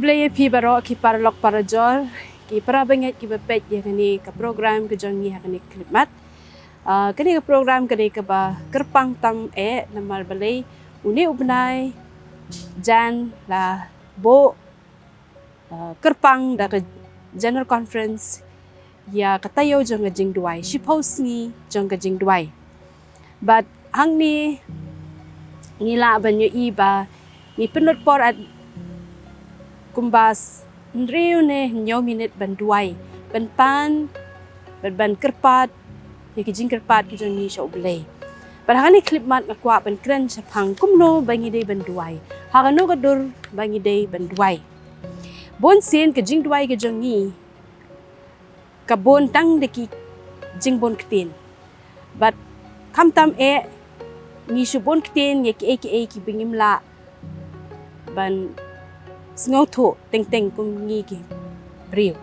play pi baro ki parlok parajor ki parabangat ki bepet ya kani ka program ke jongi ha kani klimat kani ka program kani ka ba kerpang tam namal balai uni ubnai jan la bo kerpang da ka general conference ya katayo jong ka jing duwai shipos ni jong ka jing duwai but hang ni ngila banyo iba ni penut por at kumbas nriu ne nyo minit ban duwai ban pan ban kerpat ya ki jing kerpat ki jong ni sha ublay padahal ni clip mat ngakwa ban kren sa phang kumno bangi dei ban duwai hagano gadur bangi dei ban duwai bon sin ke jing duwai ke jong ni ka bon tang de ki jing bon ktin but kam tam ni shu bon ktin ya ki bingim la ban sngo tho teng teng kum ngi ki briu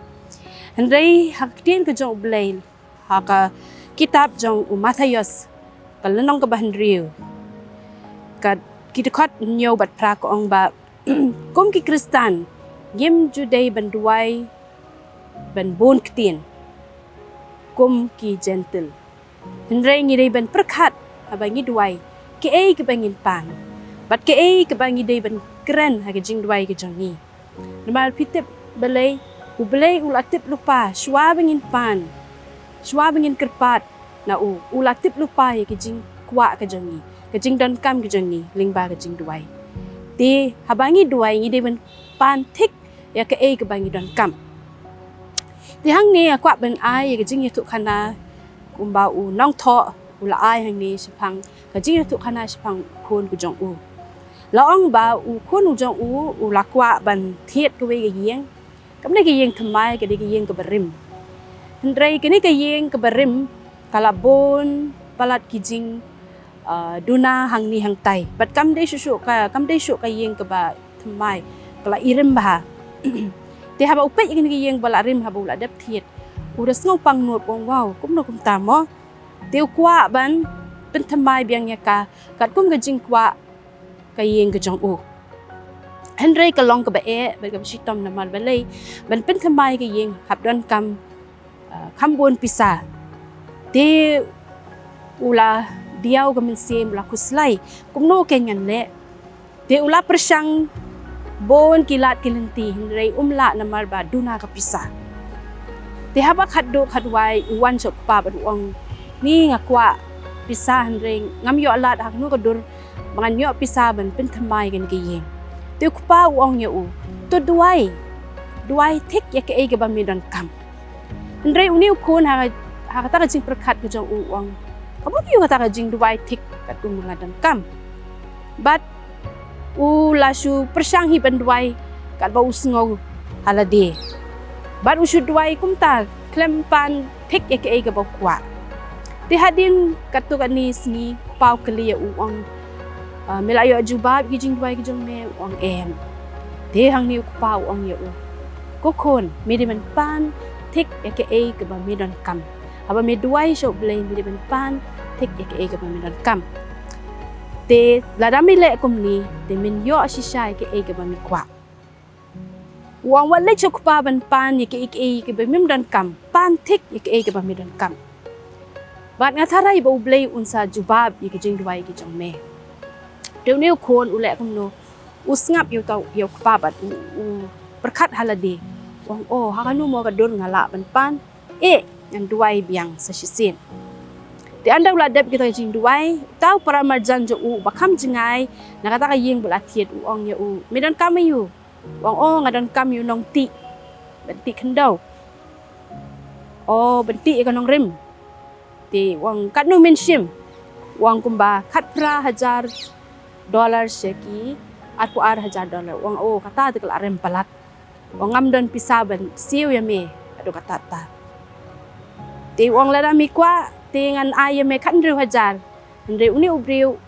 andrei haktin ke jong blay ha ka kitab jong Matthias ka lenong ka ban riu ka kitakot nyo bat pra ko ong ba kum ki kristan yim judai ban duwai ban bon ktin kum ki gentle andrei ngi dei ban perkhat abangi duwai ke bangin pan bat ke bangi dei ban keren ha ke jing duwai ke jong ni normal pitip balai ulatip lupa shwa bangin pan shwa bangin kerpat na ulatip lupa ya ke jing kwa ke jong ni ke jing dan kam ke jong ni lingba ke jing duwai ti habangi duwai ngi dei ban pan thik ya ke bangi dan kam ti hang ni kwa ban ai ya ke jing tu khana kumba nong tho ula ai hang ni sepang ke jing tu khana sepang khon ke jong laong ba khon jong lakwa ban thiet ke we ke yeng kam ne ke yeng thamai ke de ke yeng ke berim hendrai ke ni ke yeng ke berim kalabon palat ki jing duna hang ni hang tai bat kam de shu ka yeng ke ba thamai kala irim ba te haba upet ke ni yeng bala rim haba ula dap thiet udah sngo pang nuot bong wow kum no kum tamo teu kwa ban pen thamai biang ya ka kat kum ke jing kwa kayeng ke jong Henry ka long ka ba ba ka shitom na mal balay ban pen thamai ke yeng habdon kam bon pisa te ula diaw ka minsim la kuslay kumno kenyan le te ula persyang bon kilat kilinti Henry umla na mal ba duna ka pisa te haba khadwai uwan sok pa ba duong ni ngakwa pisa Henry ngamyo alat hakno ka dur mga nyo pisa ban pen thamai kan ke yeng tu kupa uong ya to duwai thik ya ke ba mi dan kam andre uni ukon ha ta ka jing perkhat ke jong uong kamu yu kata ka jing duwai thik kat kum mga dan kam but la shu persyang hi ban duwai kat ba usngo halade but ushu duwai kum ta klem pan thik ya ke ba kwa ti hadin katu kan ni sngi pau klia uong Meghalaya jubab gijing duwai gijong me wang te hang ni kupa wang ya ko kon me de man pan thik ke ba me don kam aba me duwai sho blay me de man pan thik ke ba me don kam te lada mi le kum ni de min yo ashisha ke ba mi kwa wang wale sho kupa ban pan ke ba me don kam pan thik ke ba me don kam bat ngatharai ba blay unsa jubab gijing duwai gijong me Deu ni kon ule kumno usngap yu tau yu pabat perkat halade wang hakanu mo kador ngala ban pan yang duwai biang sa shisin di anda ula dep kita jing duwai tau para marjan jo bakam jingai nakata ka yeng bula thiet uong ya medan kam yu wang ngadan kam yu nong ti ban ti khendau ban ti ka nong rim ti wang kat no menshim wang kumba khat pra hajar $1 syaki aku $1,000 wang kata te kala rem palat wang ngam don pisaban siu ya me ado kata ta te wang lada mi kwa te ngan ay me kan riu hajar andre uni ubriu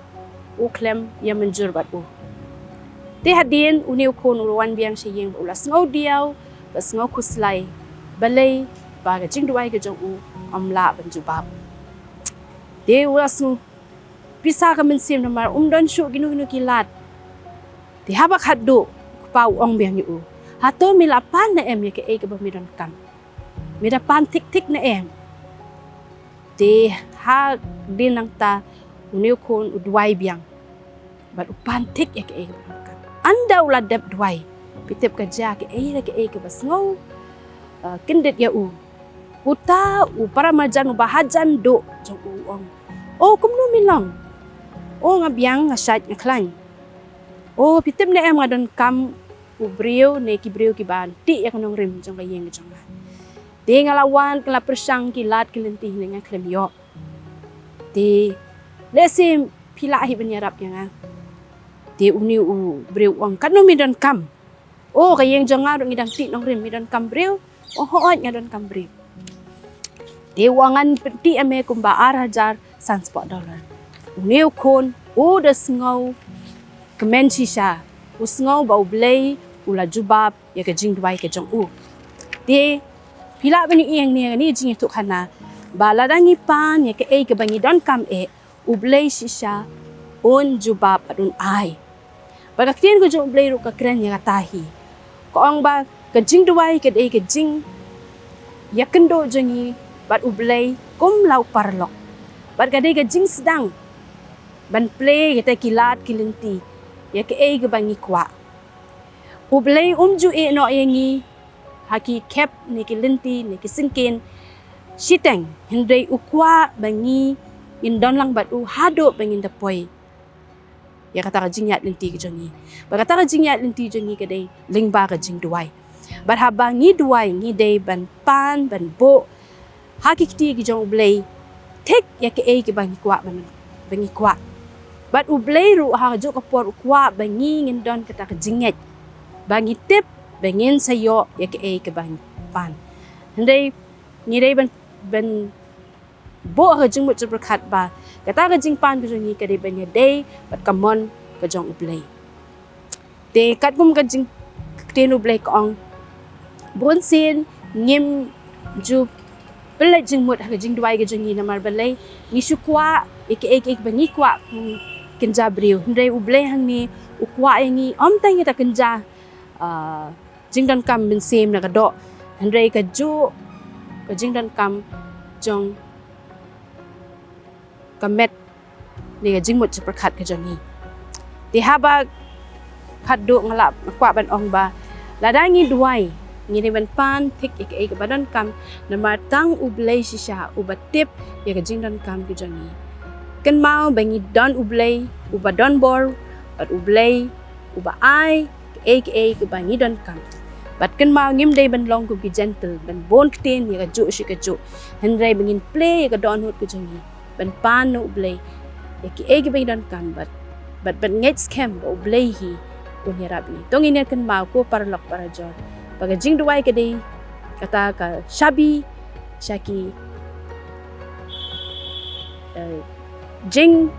klem ya menjur bat te hadin uni kon wan biang shiyeng ula sngo diaw bas sngo kuslai balai ba ga jing duwai ga jong amla ban jubab te ula sngo Pisa ka mensim namar don shu ginu kilat. Di haba khaddu pau ong biang yu. Hato mila pan na em ya ke ke ba midon kam. Mira pan thik na em. De ha din nang ta uniu kon udwai biang. Bat upan thik ya ke ba kam. Anda ula dep dwai. Pitip kerja ke ba ngau. Kindet ya uta para majan bahajan do jong uang. Oh kumno milang. Oh ngabiang ngasat ngaklan. Oh pitip na em ngadon kam ubriu ne ki briu ki ban ti ya kanong rim jong kayeng jong la. De ngalawan kala persang kilat kilentih dengan klem yo. De lesim pila hi benyarap yang de uni briu uang kanong midon kam. Oh kayeng jong nga ngidang ti nong rim midon kam briu. Oh hoot ngadon kam briu. Dewangan peti ame kumba $8,000 $100. Uniu kon udah ngau kemen sisa usngau bau blay ula jubab ya ke jing duwai ke jong de pila bani ieng ni jing tu khana baladangi pan ya ke bangi don kam ublay sisa on jubab adun ai pagaktin ko jong ublay ru ka kren ya tahi ko ang ba ke jing duwai ke jing ya kendo jongi bat ublay kum lau parlok bat kadai ke jing sedang ban play kita kilat kilinti ya ke bangi kwa ublay ju no yengi haki kep ni kilinti ni kisingkin siteng hindai ukwa bangi indon lang bat hado bangin dapoi ya kata ka jing yat linti ke jongi ba kata ka jing yat linti jongi ke dai lingba ka jing duwai bat habangi duwai ngi dai ban pan ban bo haki kiti ki jong ublay thik ya ke bangi kwa bangi kwa bat ublay ru ha jo ka por kwa bangi ngindon kata ka jinget bangi tip bangin sayo ya ke bangi pan handai ni dai ban bo ha jing mo berkat ba kata ka jing pan ka jong ke dai banya dai bat kamon ka jong ublay de kat kum ka jing ten ublay ka ong bonsin ngim ju belai jing mut ha jing duai ke jong ni namar belai ni sukwa ek bangi kwa kenja briu ndai ublay hang ni ukwa yangi tang kita kenja jing dan kam bin sem na do ndai ka ju ka jing dan kam jong kamet ni ka jing mut perkat ke jong ni di haba khat do ngalap kwa ban ong ba ladangi duai ngini ban pan thik ek badan kam namar tang ublay sisa ubatip ya ka jing dan kam ke jong ni kan mau bangi don ublay uba don bor at ublay uba ai ke bangi don kam bat kan mau ngim day ban long ku ki gentle ban bon ktin ya ka ju shi ka ju hendrai bangin play ya ka don hot ku jongi ban pan no ublay ya ki bangi don kam bat ngets scam ublay hi kun yarab ni tongin kan mau ko parlok para jor paga jing duwai ke day kata ka shabi shaki jing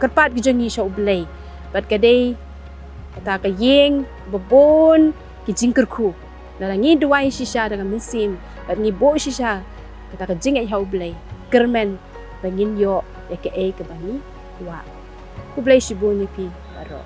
kerpat ki jongi sha ublay bat kadai kata ka yeng babon ki jing kerku lalangi duai shisha dengan mesim bat ni bo shisha kata ka jing ai ha ublay kermen bangin yo ya ke bangi wa ublay shibu ni pi baro